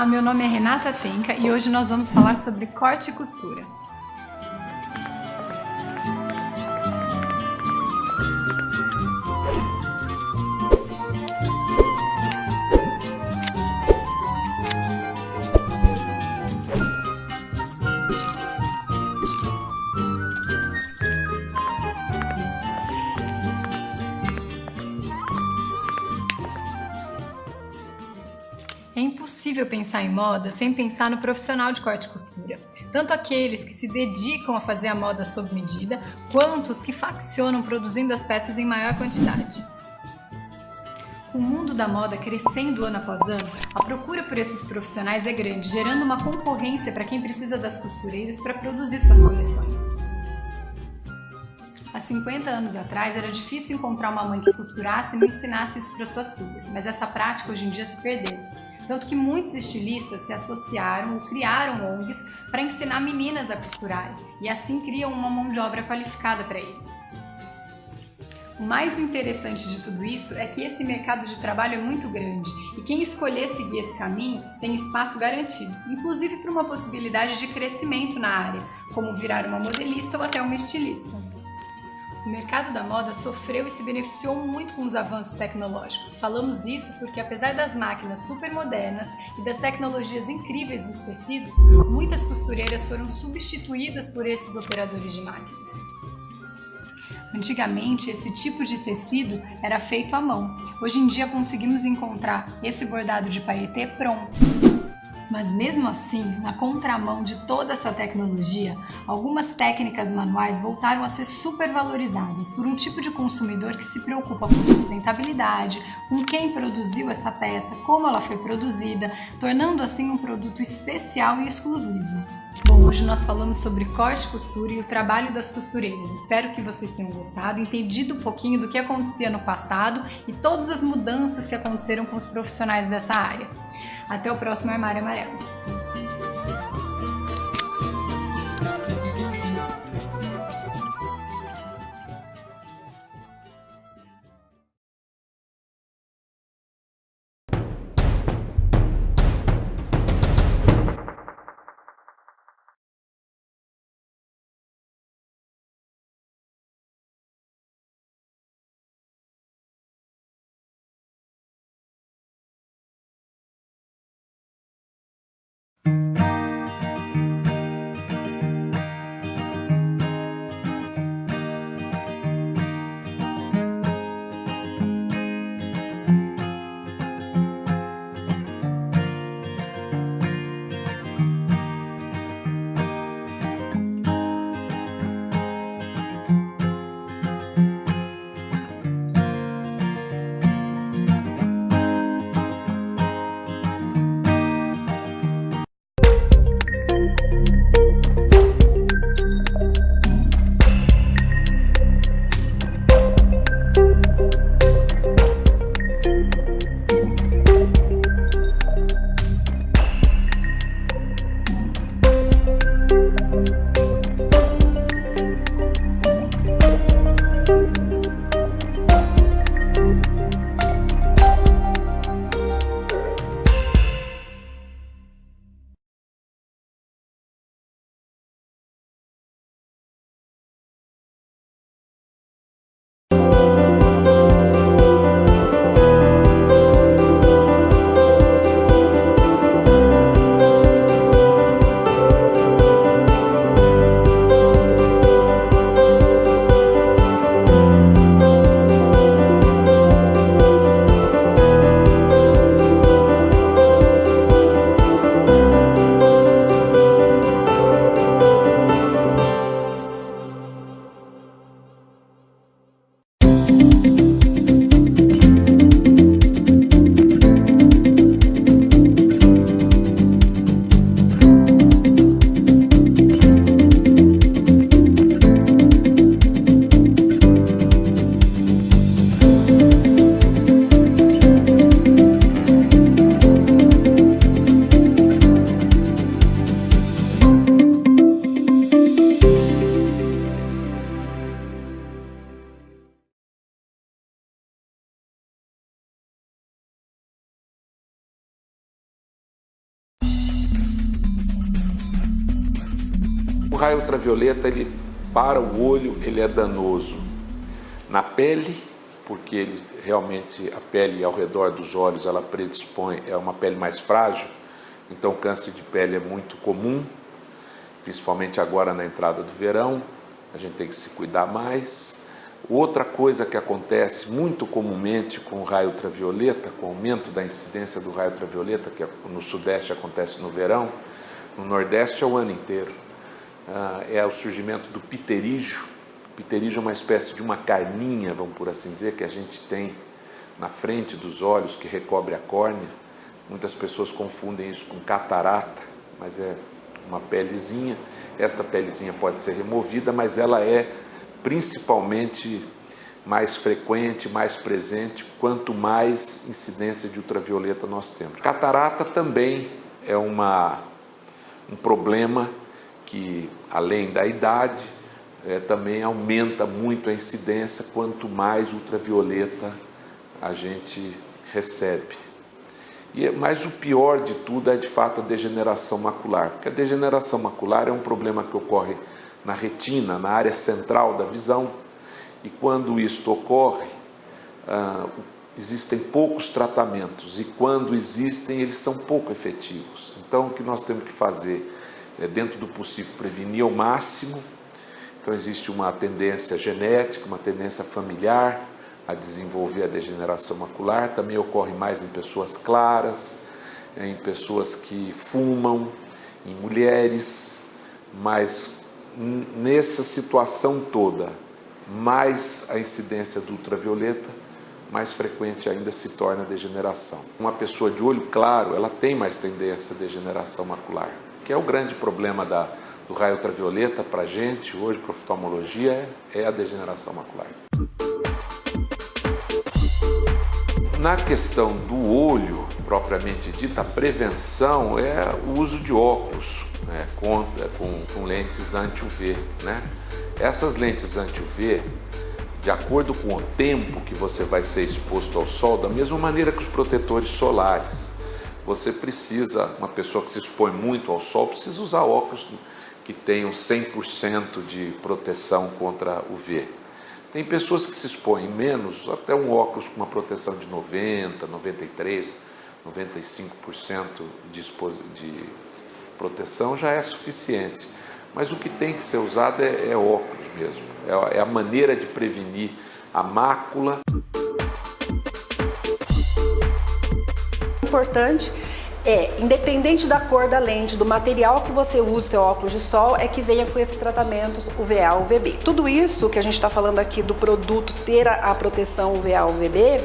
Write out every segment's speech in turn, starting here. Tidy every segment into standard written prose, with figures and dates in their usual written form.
Olá, meu nome é Renata Tenca e hoje nós vamos falar sobre corte e costura. É impossível pensar em moda sem pensar no profissional de corte e costura. Tanto aqueles que se dedicam a fazer a moda sob medida, quanto os que faccionam produzindo as peças em maior quantidade. Com o mundo da moda crescendo ano após ano, a procura por esses profissionais é grande, gerando uma concorrência para quem precisa das costureiras para produzir suas coleções. Há 50 anos atrás era difícil encontrar uma mãe que costurasse e não ensinasse isso para suas filhas, mas essa prática hoje em dia se perdeu. Tanto que muitos estilistas se associaram ou criaram ONGs para ensinar meninas a costurarem e assim criam uma mão de obra qualificada para eles. O mais interessante de tudo isso é que esse mercado de trabalho é muito grande e quem escolher seguir esse caminho tem espaço garantido, inclusive para uma possibilidade de crescimento na área, como virar uma modelista ou até uma estilista. O mercado da moda sofreu e se beneficiou muito com os avanços tecnológicos. Falamos isso porque, apesar das máquinas super modernas e das tecnologias incríveis dos tecidos, muitas costureiras foram substituídas por esses operadores de máquinas. Antigamente, esse tipo de tecido era feito à mão. Hoje em dia conseguimos encontrar esse bordado de paetê pronto. Mas mesmo assim, na contramão de toda essa tecnologia, algumas técnicas manuais voltaram a ser supervalorizadas por um tipo de consumidor que se preocupa com sustentabilidade, com quem produziu essa peça, como ela foi produzida, tornando assim um produto especial e exclusivo. Bom, hoje nós falamos sobre corte e costura e o trabalho das costureiras. Espero que vocês tenham gostado, entendido um pouquinho do que acontecia no passado e todas as mudanças que aconteceram com os profissionais dessa área. Até o próximo Armário Amarelo. raio ultravioleta, ele, para o olho, ele é danoso na pele, porque ele realmente, a pele ao redor dos olhos, ela predispõe, é uma pele mais frágil, então o câncer de pele é muito comum, principalmente agora na entrada do verão, a gente tem que se cuidar mais. Outra coisa que acontece muito comumente com o raio ultravioleta, com o aumento da incidência do raio ultravioleta, que no Sudeste acontece no verão, no Nordeste é o ano inteiro, é o surgimento do pterígio. O pterígio é uma espécie de uma carninha, vamos por assim dizer, que a gente tem na frente dos olhos, que recobre a córnea. Muitas pessoas confundem isso com catarata, mas é uma pelezinha. Esta pelezinha pode ser removida, mas ela é principalmente mais frequente, mais presente, quanto mais incidência de ultravioleta nós temos. Catarata também é um problema que, além da idade, também aumenta muito a incidência quanto mais ultravioleta a gente recebe. Mas o pior de tudo é, de fato, a degeneração macular, porque a degeneração macular é um problema que ocorre na retina, na área central da visão, e quando isto ocorre, existem poucos tratamentos, e quando existem, eles são pouco efetivos. Então, o que nós temos que fazer é, dentro do possível, prevenir ao máximo. Então, existe uma tendência genética, uma tendência familiar a desenvolver a degeneração macular, também ocorre mais em pessoas claras, em pessoas que fumam, em mulheres, mas nessa situação toda, mais a incidência do ultravioleta, mais frequente ainda se torna a degeneração. Uma pessoa de olho claro, ela tem mais tendência à degeneração macular, que é o grande problema do raio ultravioleta para a gente, hoje, para a oftalmologia, é a degeneração macular. Na questão do olho, propriamente dita, a prevenção é o uso de óculos, né, com lentes anti-UV, né? Essas lentes anti-UV, de acordo com o tempo que você vai ser exposto ao sol, da mesma maneira que os protetores solares, você precisa, uma pessoa que se expõe muito ao sol, precisa usar óculos que tenham 100% de proteção contra UV. Tem pessoas que se expõem menos, até um óculos com uma proteção de 90%, 93%, 95% de proteção já é suficiente. Mas o que tem que ser usado é óculos mesmo, é a maneira de prevenir a mácula. Importante independente da cor da lente, do material que você usa, seu óculos de sol, é que venha com esses tratamentos UVA, UVB. Tudo isso que a gente está falando aqui do produto ter a proteção UVA, UVB,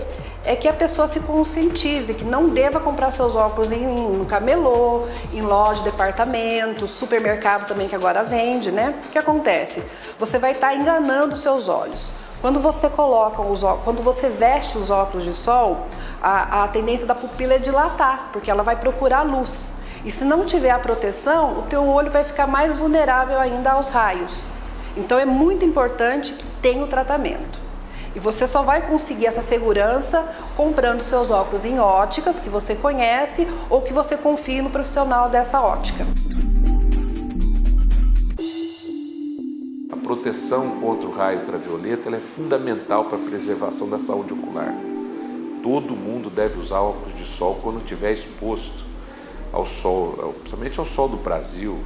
é que a pessoa se conscientize que não deva comprar seus óculos no camelô, em loja de departamento, supermercado também que agora vende, né? O que acontece? Você vai estar enganando seus olhos. Quando você coloca quando você veste os óculos de sol, a tendência da pupila é dilatar, porque ela vai procurar luz. E se não tiver a proteção, o teu olho vai ficar mais vulnerável ainda aos raios. Então é muito importante que tenha o tratamento. E você só vai conseguir essa segurança comprando seus óculos em óticas que você conhece ou que você confie no profissional dessa ótica. A proteção contra o raio ultravioleta ela é fundamental para a preservação da saúde ocular. Todo mundo deve usar óculos de sol quando estiver exposto ao sol, principalmente ao sol do Brasil.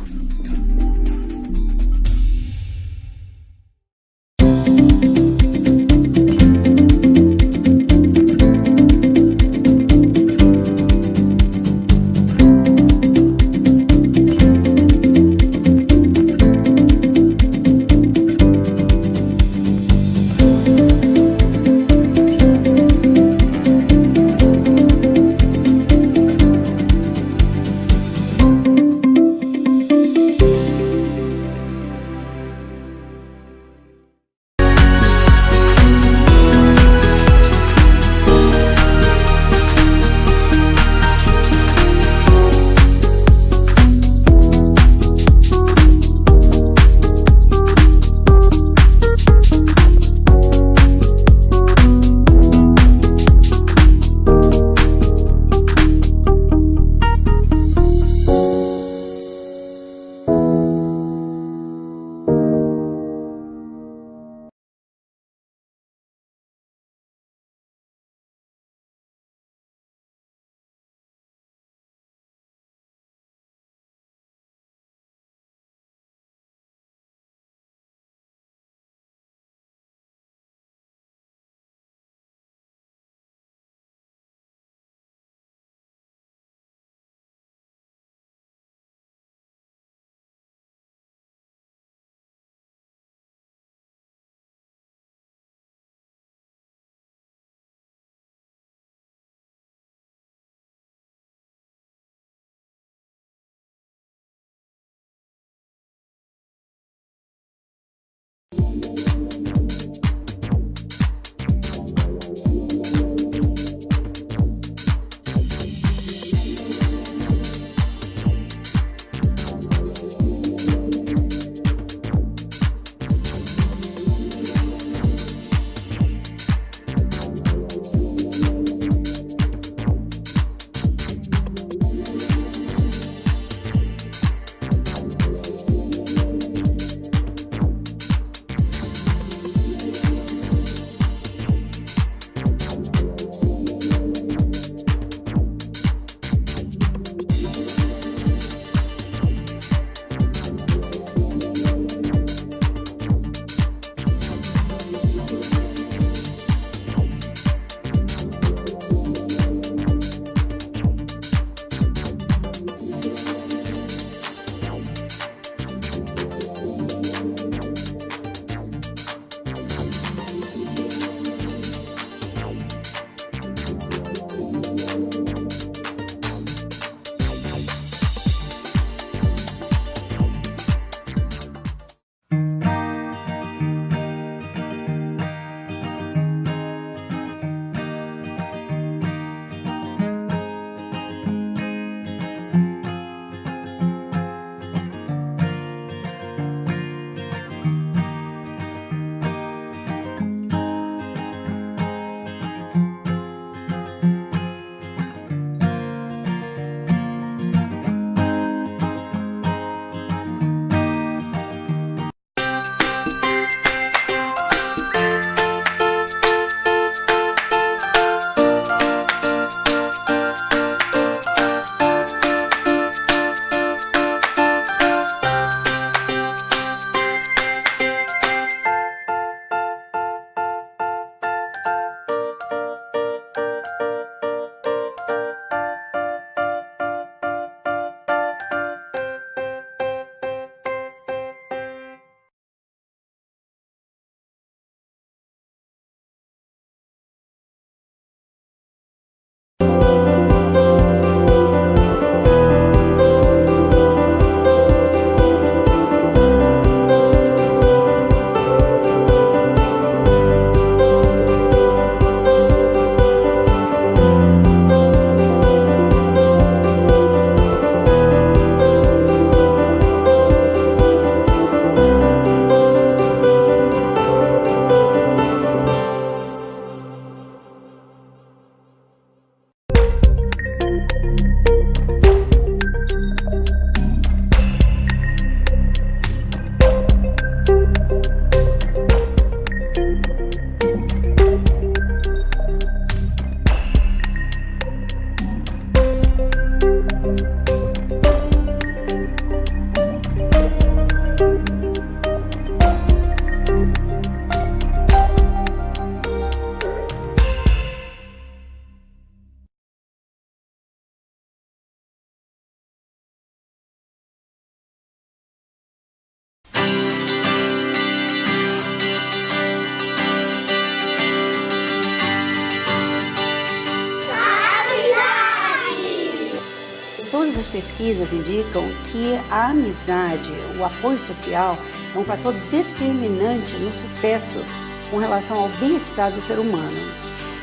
todas as pesquisas indicam que a amizade, o apoio social, é um fator determinante no sucesso com relação ao bem-estar do ser humano.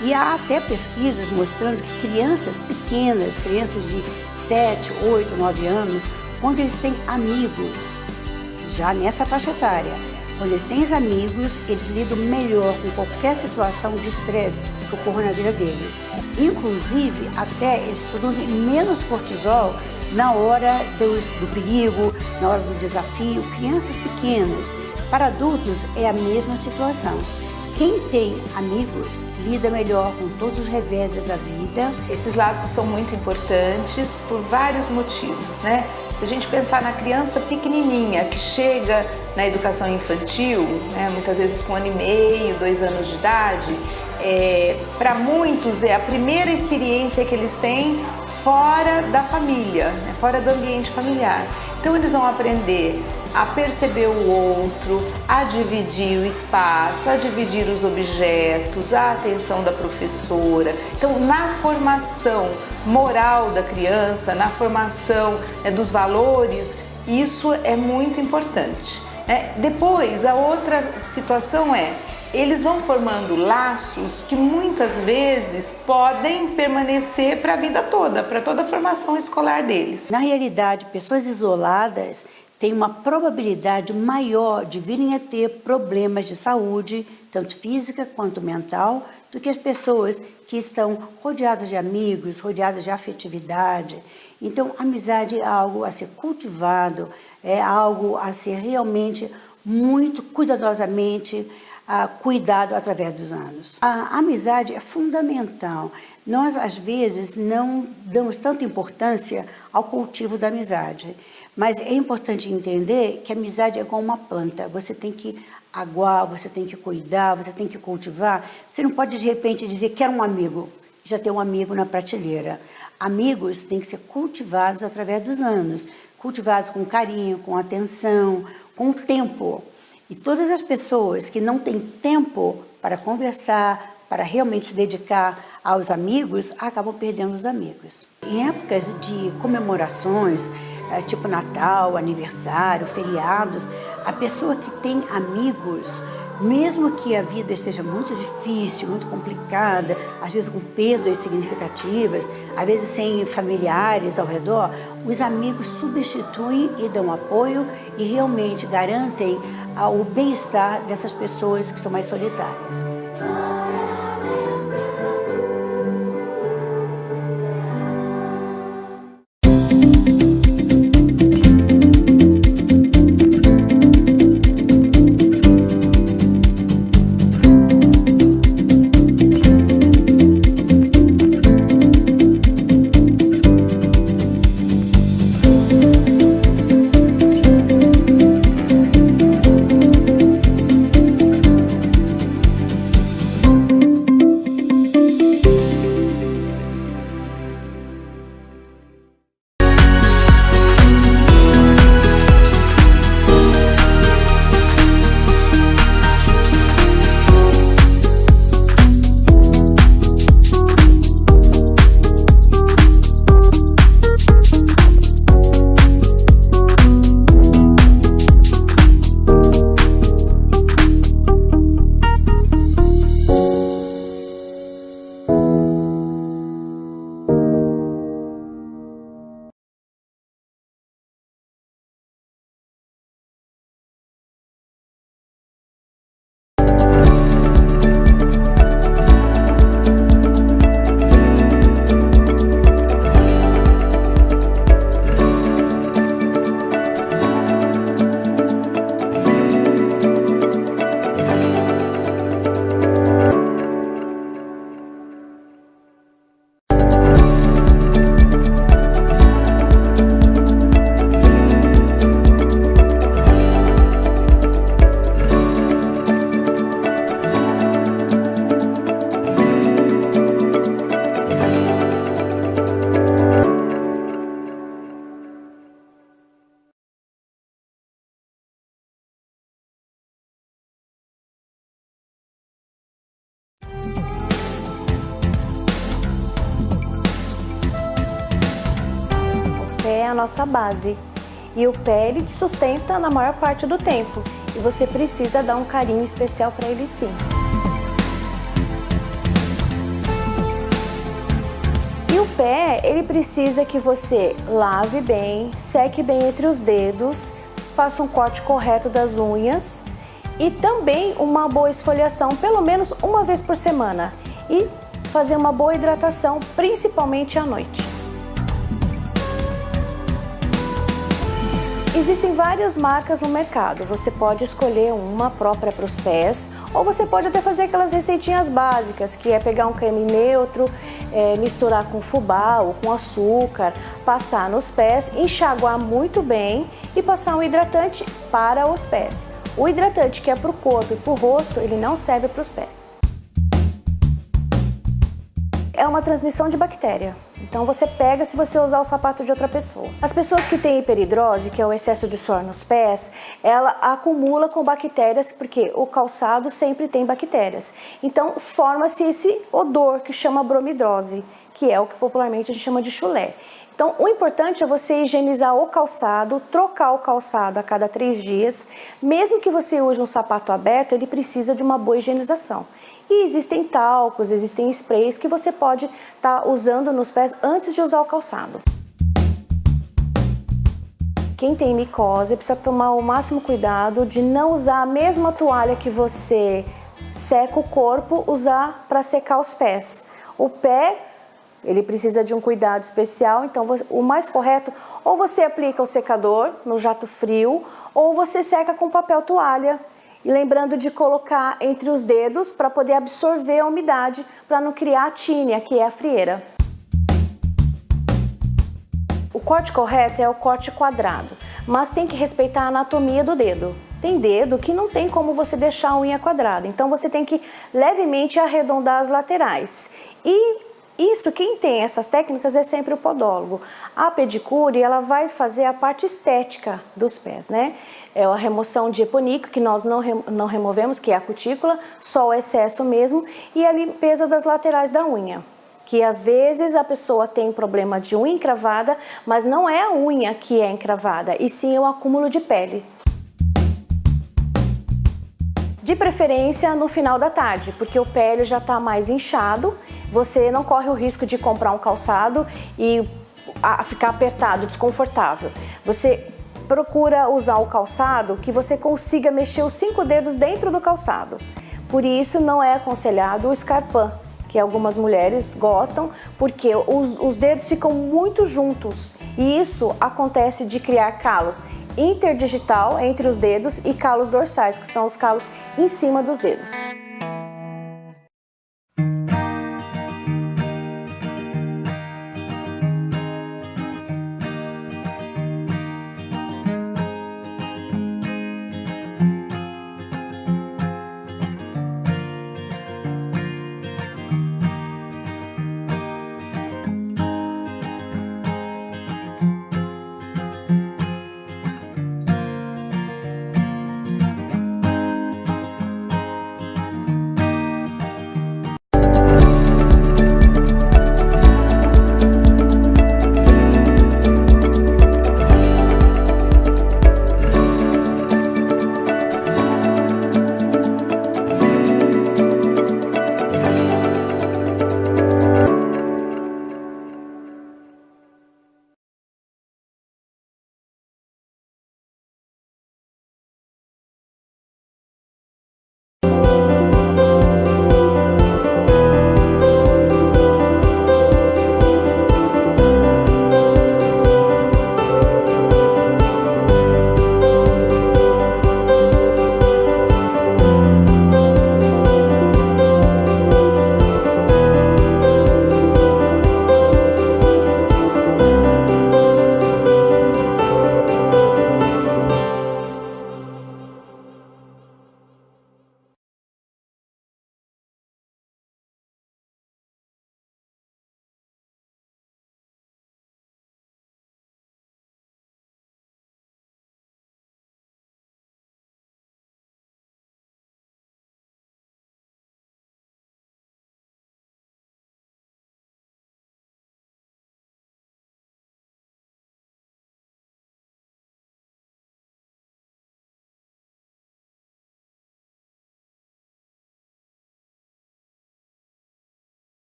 E há até pesquisas mostrando que crianças pequenas, crianças de 7, 8, 9 anos, quando eles têm amigos, já nessa faixa etária, quando eles têm amigos, eles lidam melhor com qualquer situação de estresse que ocorra na vida deles. Inclusive, até eles produzem menos cortisol na hora do perigo, na hora do desafio. Crianças pequenas. Para adultos é a mesma situação. Quem tem amigos lida melhor com todos os reveses da vida. Esses laços são muito importantes por vários motivos, né? Se a gente pensar na criança pequenininha que chega na educação infantil, né, muitas vezes com 1 ano e meio, 2 anos de idade, para muitos é a primeira experiência que eles têm fora da família, né, fora do ambiente familiar. Então eles vão aprender a perceber o outro, a dividir o espaço, a dividir os objetos, a atenção da professora. Então, na formação moral da criança, na formação dos valores, isso é muito importante. Depois, a outra situação eles vão formando laços que muitas vezes podem permanecer para a vida toda, para toda a formação escolar deles. Na realidade, pessoas isoladas têm uma probabilidade maior de virem a ter problemas de saúde, tanto física quanto mental, do que as pessoas que estão rodeadas de amigos, rodeadas de afetividade. Então, a amizade é algo a ser cultivado, é algo a ser realmente muito cuidadosamente cuidado através dos anos. A amizade é fundamental. Nós, às vezes, não damos tanta importância ao cultivo da amizade. Mas é importante entender que a amizade é como uma planta. Você tem que aguar, você tem que cuidar, você tem que cultivar. Você não pode, de repente, dizer que quer um amigo, já ter um amigo na prateleira. Amigos têm que ser cultivados através dos anos, cultivados com carinho, com atenção, com tempo. E todas as pessoas que não têm tempo para conversar, para realmente se dedicar aos amigos, acabam perdendo os amigos. Em épocas de comemorações, tipo Natal, aniversário, feriados, a pessoa que tem amigos, mesmo que a vida esteja muito difícil, muito complicada, às vezes com perdas significativas, às vezes sem familiares ao redor, os amigos substituem e dão apoio e realmente garantem o bem-estar dessas pessoas que estão mais solitárias. pé é a nossa base. E o pé ele te sustenta na maior parte do tempo. E você precisa dar um carinho especial para ele sim. E o pé, ele precisa que você lave bem, seque bem entre os dedos, faça um corte correto das unhas e também uma boa esfoliação, pelo menos uma vez por semana. E fazer uma boa hidratação, principalmente à noite. Existem várias marcas no mercado, você pode escolher uma própria para os pés ou você pode até fazer aquelas receitinhas básicas, que é pegar um creme neutro, misturar com fubá ou com açúcar, passar nos pés, enxaguar muito bem e passar um hidratante para os pés. O hidratante que é para o corpo e para o rosto, ele não serve para os pés. É uma transmissão de bactéria. Então você pega se você usar o sapato de outra pessoa. As pessoas que têm hiperidrose, que é o excesso de suor nos pés, ela acumula com bactérias, porque o calçado sempre tem bactérias. Então forma-se esse odor que chama bromidrose, que é o que popularmente a gente chama de chulé. Então o importante é você higienizar o calçado, trocar o calçado a cada 3 dias. Mesmo que você use um sapato aberto, ele precisa de uma boa higienização. E existem talcos, existem sprays que você pode estar usando nos pés antes de usar o calçado. Quem tem micose precisa tomar o máximo cuidado de não usar a mesma toalha que você seca o corpo, usar para secar os pés. O pé, ele precisa de um cuidado especial, então o mais correto, ou você aplica o secador no jato frio, ou você seca com papel toalha. E lembrando de colocar entre os dedos para poder absorver a umidade, para não criar a tínia, que é a frieira. O corte correto é o corte quadrado, mas tem que respeitar a anatomia do dedo. Tem dedo que não tem como você deixar a unha quadrada, então você tem que levemente arredondar as laterais. E isso, quem tem essas técnicas é sempre o podólogo. A pedicure, ela vai fazer a parte estética dos pés, né? É a remoção de eponíquio, que nós não removemos, que é a cutícula, só o excesso mesmo, e a limpeza das laterais da unha. Que às vezes a pessoa tem problema de unha encravada, mas não é a unha que é encravada, e sim o acúmulo de pele. De preferência no final da tarde, porque o pé ele já está mais inchado, você não corre o risco de comprar um calçado e ficar apertado, desconfortável. Você procura usar o calçado que você consiga mexer os 5 dedos dentro do calçado. Por isso não é aconselhado o Scarpin, que algumas mulheres gostam, porque os dedos ficam muito juntos e isso acontece de criar calos interdigital entre os dedos e calos dorsais, que são os calos em cima dos dedos.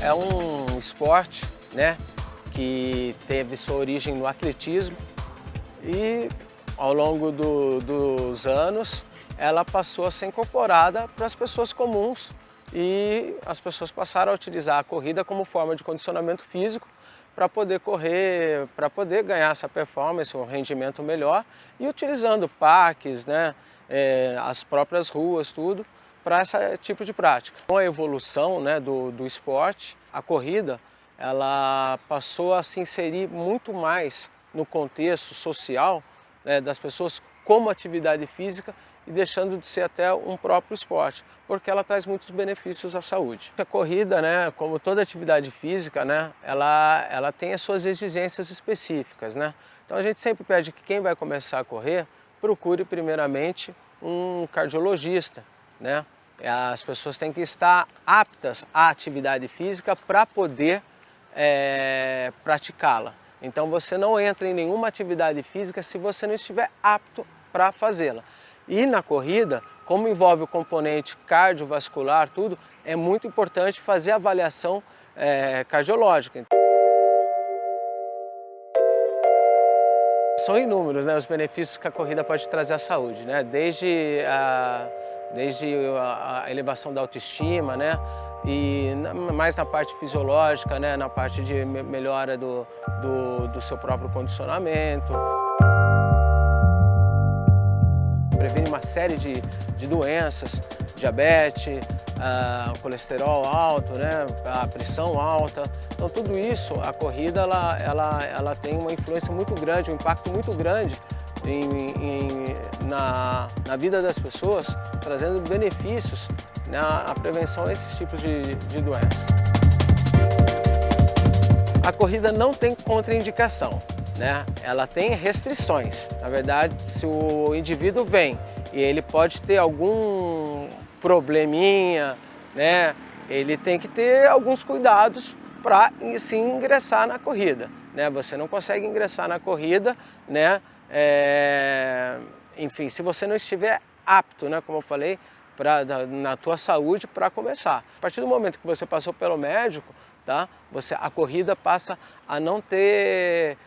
é um esporte, né, que teve sua origem no atletismo e ao longo dos anos ela passou a ser incorporada para as pessoas comuns e as pessoas passaram a utilizar a corrida como forma de condicionamento físico para poder correr, para poder ganhar essa performance, um rendimento melhor e utilizando parques, né, as próprias ruas, tudo, para esse tipo de prática. Com a evolução, né, do esporte, a corrida ela passou a se inserir muito mais no contexto social, né, das pessoas como atividade física e deixando de ser até um próprio esporte, porque ela traz muitos benefícios à saúde. A corrida, né, como toda atividade física, né, ela tem as suas exigências específicas, né? Então a gente sempre pede que quem vai começar a correr procure primeiramente um cardiologista, né? As pessoas têm que estar aptas à atividade física para poder praticá-la. Então você não entra em nenhuma atividade física se você não estiver apto para fazê-la. E na corrida, como envolve o componente cardiovascular, tudo, é muito importante fazer a avaliação cardiológica. São inúmeros, né, os benefícios que a corrida pode trazer à saúde, né? Desde a elevação da autoestima, né? E mais na parte fisiológica, né? Na parte de melhora do seu próprio condicionamento. Previne uma série de doenças, diabetes, colesterol alto, né? A pressão alta. Então tudo isso, a corrida ela tem uma influência muito grande, um impacto muito grande na vida das pessoas, trazendo benefícios na prevenção a esses tipos de doenças. A corrida não tem contraindicação, né? Ela tem restrições. Na verdade, se o indivíduo vem e ele pode ter algum probleminha, né? Ele tem que ter alguns cuidados para sim ingressar na corrida, né? Você não consegue ingressar na corrida, né? Enfim, se você não estiver apto, né, como eu falei, na tua saúde para começar. A partir do momento que você passou pelo médico, tá? A corrida passa a não ter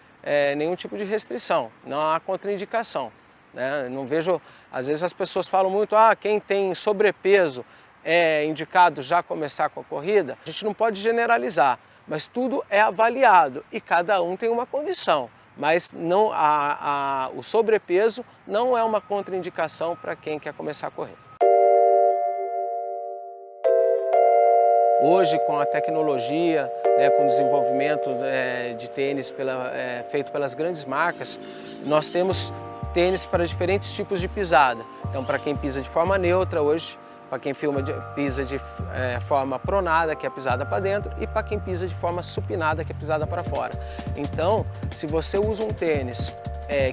nenhum tipo de restrição, não há contraindicação, né? Não vejo, às vezes as pessoas falam muito, quem tem sobrepeso é indicado já começar com a corrida. A gente não pode generalizar, mas tudo é avaliado e cada um tem uma condição. Mas não, o sobrepeso não é uma contraindicação para quem quer começar a correr. Hoje, com a tecnologia, né, com o desenvolvimento de tênis feito pelas grandes marcas, nós temos tênis para diferentes tipos de pisada. Então, para quem pisa de forma neutra hoje, para quem pisa de forma pronada, que é a pisada para dentro, e para quem pisa de forma supinada, que é a pisada para fora. Então, se você usa um tênis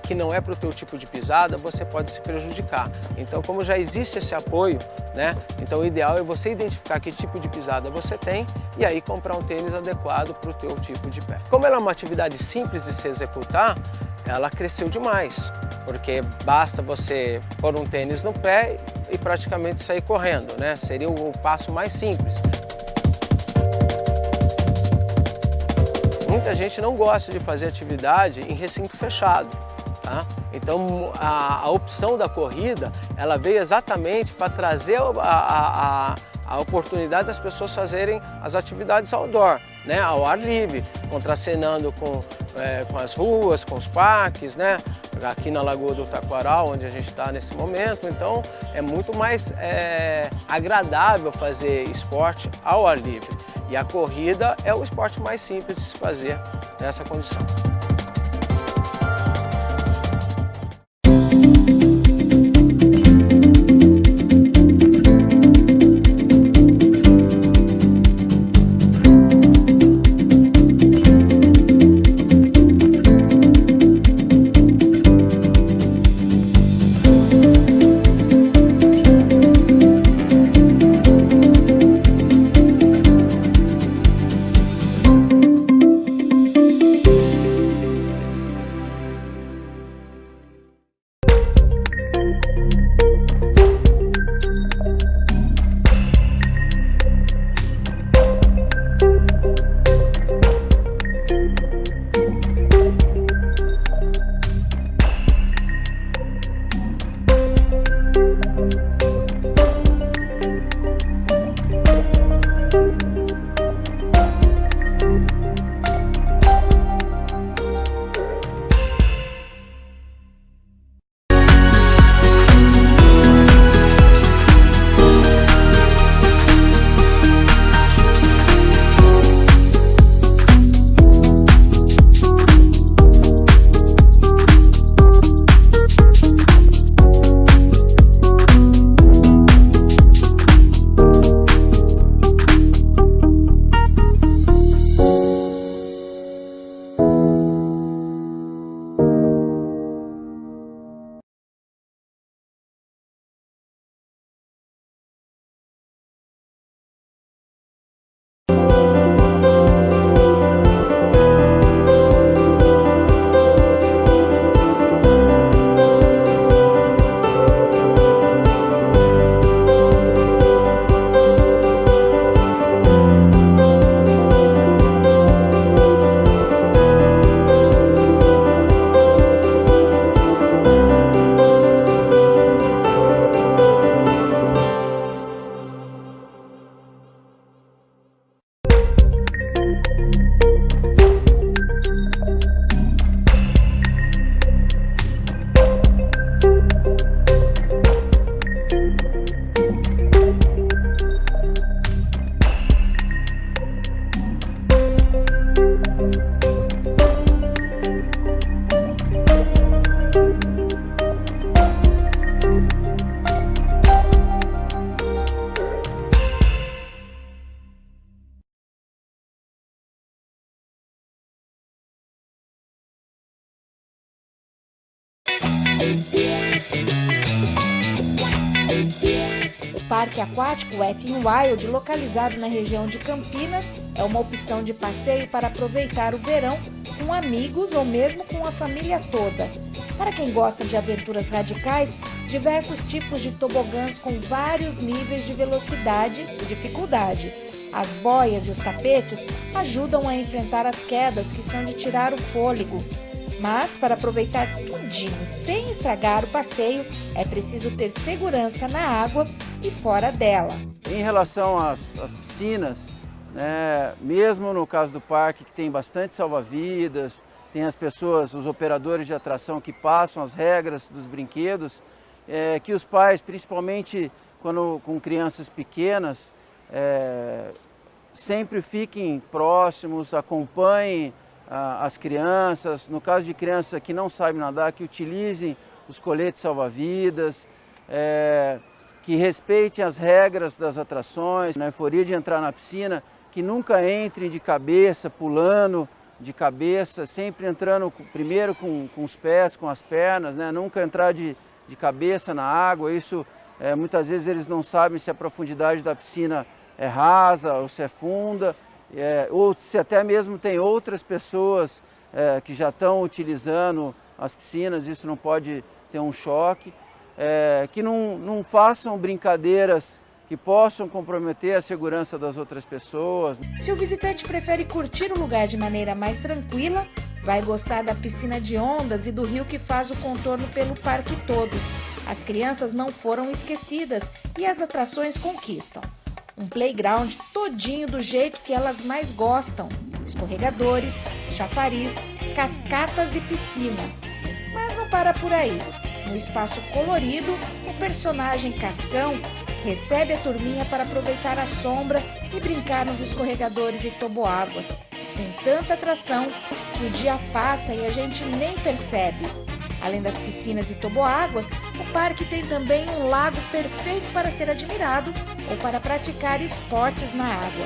que não é para o teu tipo de pisada, você pode se prejudicar. Então, como já existe esse apoio, né? Então o ideal é você identificar que tipo de pisada você tem e aí comprar um tênis adequado para o teu tipo de pé. Como ela é uma atividade simples de se executar, ela cresceu demais, porque basta você pôr um tênis no pé e praticamente sair correndo, né? Seria o passo mais simples. Muita gente não gosta de fazer atividade em recinto fechado, tá? Então a opção da corrida, ela veio exatamente para trazer a oportunidade das pessoas fazerem as atividades outdoor, né? Ao ar livre, contracenando com as ruas, com os parques, né? Aqui na Lagoa do Taquaral, onde a gente está nesse momento, então é muito mais agradável fazer esporte ao ar livre. E a corrida é o esporte mais simples de se fazer nessa condição. O Parque Aquático Wet n Wild, localizado na região de Campinas, é uma opção de passeio para aproveitar o verão com amigos ou mesmo com a família toda. Para quem gosta de aventuras radicais, diversos tipos de tobogãs com vários níveis de velocidade e dificuldade. As boias e os tapetes ajudam a enfrentar as quedas, que são de tirar o fôlego. Mas, para aproveitar tudinho sem estragar o passeio, é preciso ter segurança na água e fora dela. Em relação às piscinas, né, mesmo no caso do parque, que tem bastante salva-vidas, tem as pessoas, os operadores de atração que passam as regras dos brinquedos, que os pais, principalmente quando com crianças pequenas, sempre fiquem próximos, acompanhem as crianças. No caso de criança que não sabe nadar, que utilizem os coletes salva-vidas, que respeitem as regras das atrações. Na euforia de entrar na piscina, que nunca entrem de cabeça, pulando de cabeça, sempre entrando primeiro com os pés, com as pernas, né? Nunca entrar de cabeça na água. Isso, muitas vezes eles não sabem se a profundidade da piscina é rasa ou se é funda, ou se até mesmo tem outras pessoas que já estão utilizando as piscinas. Isso não pode ter um choque. Que não façam brincadeiras que possam comprometer a segurança das outras pessoas. Se o visitante prefere curtir o lugar de maneira mais tranquila, vai gostar da piscina de ondas e do rio que faz o contorno pelo parque todo. As crianças não foram esquecidas e as atrações conquistam. Um playground todinho do jeito que elas mais gostam: escorregadores, chafariz, cascatas e piscina. Mas não para por aí. No espaço colorido, o personagem Cascão recebe a turminha para aproveitar a sombra e brincar nos escorregadores e toboáguas. Tem tanta atração que o dia passa e a gente nem percebe. Além das piscinas e toboáguas, o parque tem também um lago perfeito para ser admirado ou para praticar esportes na água.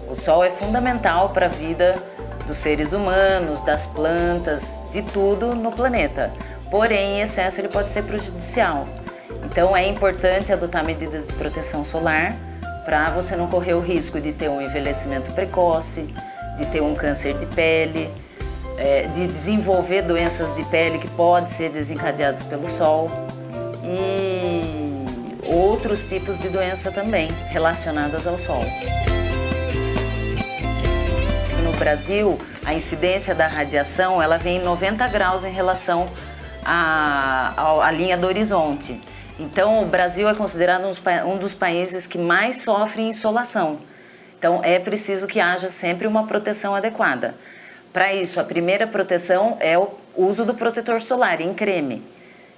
O sol é fundamental para a vida dos seres humanos, das plantas, de tudo no planeta. Porém, em excesso ele pode ser prejudicial. Então é importante adotar medidas de proteção solar para você não correr o risco de ter um envelhecimento precoce, de ter um câncer de pele, de desenvolver doenças de pele que podem ser desencadeadas pelo sol e outros tipos de doença também relacionadas ao sol. No Brasil, a incidência da radiação ela vem em 90 graus em relação à linha do horizonte. Então, o Brasil é considerado um dos países que mais sofre insolação. Então, é preciso que haja sempre uma proteção adequada. Para isso, a primeira proteção é o uso do protetor solar em creme.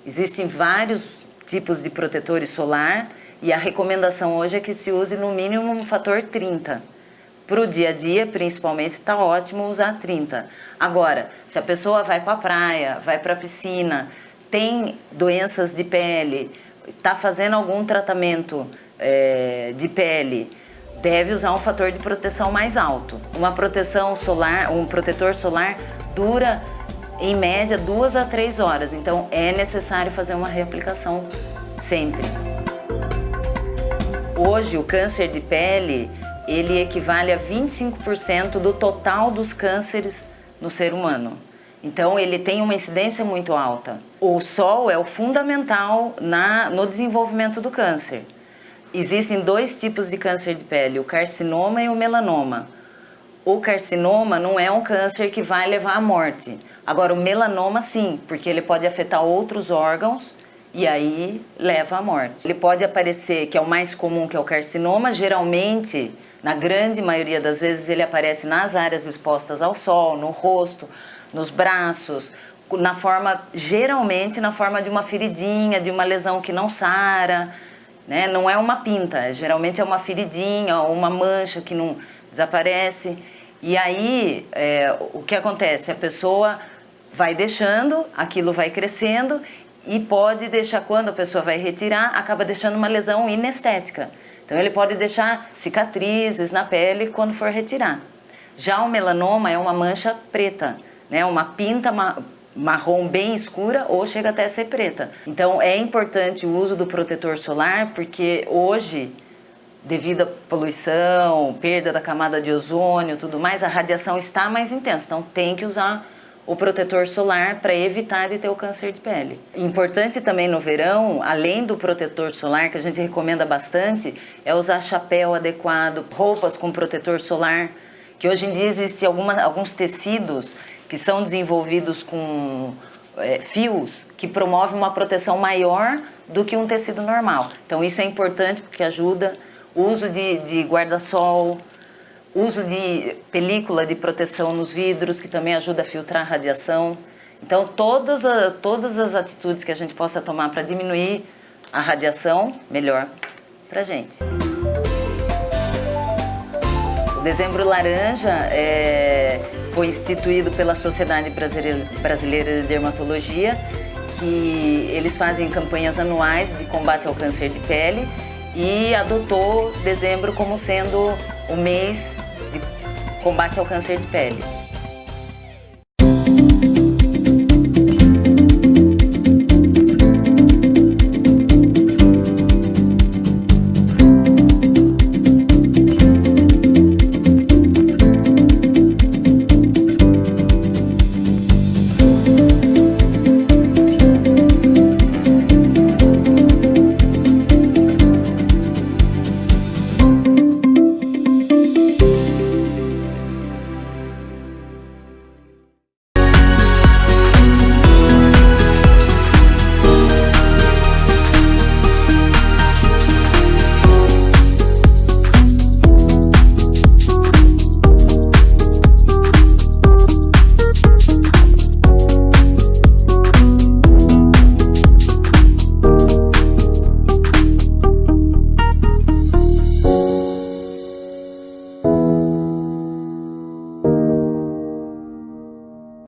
Existem vários tipos de protetores solar e a recomendação hoje é que se use no mínimo um fator 30. Para o dia a dia, principalmente, está ótimo usar 30. Agora, se a pessoa vai para a praia, vai para a piscina, tem doenças de pele, está fazendo algum tratamento de pele, deve usar um fator de proteção mais alto. Uma proteção solar, um protetor solar dura em média 2 a 3 horas, então é necessário fazer uma reaplicação sempre. Hoje o câncer de pele, ele equivale a 25% do total dos cânceres no ser humano. Então ele tem uma incidência muito alta. O sol é o fundamental no desenvolvimento do câncer. Existem 2 tipos de câncer de pele, o carcinoma e o melanoma. O carcinoma não é um câncer que vai levar à morte. Agora, o melanoma sim, porque ele pode afetar outros órgãos e aí leva à morte. Ele pode aparecer, que é o mais comum, que é o carcinoma, geralmente, na grande maioria das vezes, ele aparece nas áreas expostas ao sol, no rosto, nos braços, geralmente na forma de uma feridinha, de uma lesão que não sara, né? Não é uma pinta, geralmente é uma feridinha ou uma mancha que não desaparece. E aí, o que acontece? A pessoa vai deixando, aquilo vai crescendo e pode deixar, quando a pessoa vai retirar, acaba deixando uma lesão inestética. Então, ele pode deixar cicatrizes na pele quando for retirar. Já o melanoma é uma mancha preta, né? Uma pinta marrom bem escura ou chega até a ser preta. Então, é importante o uso do protetor solar, porque hoje, devido à poluição, perda da camada de ozônio e tudo mais, a radiação está mais intensa. Então, tem que usar o protetor solar para evitar de ter o câncer de pele. Importante também no verão, além do protetor solar, que a gente recomenda bastante, é usar chapéu adequado, roupas com protetor solar, que hoje em dia existem alguns tecidos que são desenvolvidos com fios que promovem uma proteção maior do que um tecido normal. Então isso é importante porque ajuda o uso de guarda-sol, uso de película de proteção nos vidros, que também ajuda a filtrar a radiação. Então todas as atitudes que a gente possa tomar para diminuir a radiação, melhor para a gente. O Dezembro Laranja foi instituído pela Sociedade Brasileira de Dermatologia, que eles fazem campanhas anuais de combate ao câncer de pele e adotou dezembro como sendo o mês de combate ao câncer de pele.